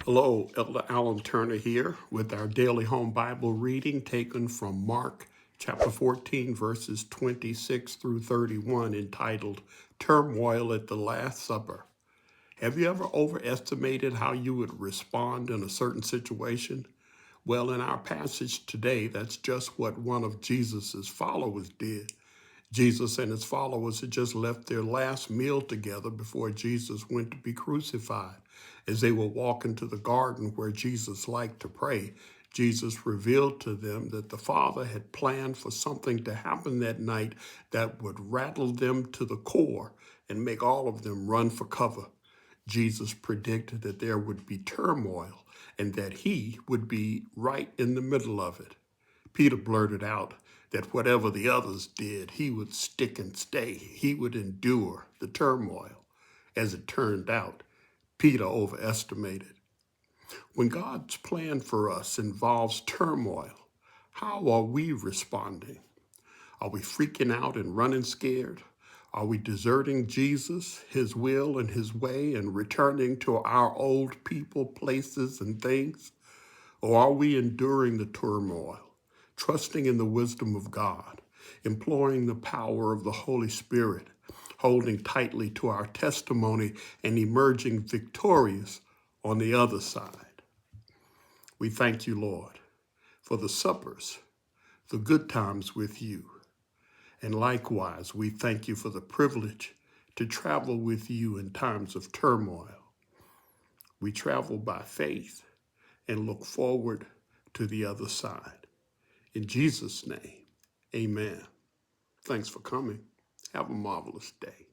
Hello, Elder Allan Turner here with our daily home Bible reading taken from Mark chapter 14, verses 26 through 31, entitled Turmoil at the Last Supper. Have you ever overestimated how you would respond in a certain situation? Well, in our passage today, that's just what one of Jesus's followers did. Jesus and his followers had just left their last meal together before Jesus went to be crucified. As they were walking to the garden where Jesus liked to pray, Jesus revealed to them that the Father had planned for something to happen that night that would rattle them to the core and make all of them run for cover. Jesus predicted that there would be turmoil and that he would be right in the middle of it. Peter blurted out that whatever the others did, he would stick and stay. He would endure the turmoil. As it turned out, Peter overestimated. When God's plan for us involves turmoil, how are we responding? Are we freaking out and running scared? Are we deserting Jesus, his will and his way, and returning to our old people, places, and things? Or are we enduring the turmoil, trusting in the wisdom of God, imploring the power of the Holy Spirit, holding tightly to our testimony, and emerging victorious on the other side? We thank you, Lord, for the suppers, the good times with you. And likewise, we thank you for the privilege to travel with you in times of turmoil. We travel by faith and look forward to the other side. In Jesus' name, amen. Thanks for coming. Have a marvelous day.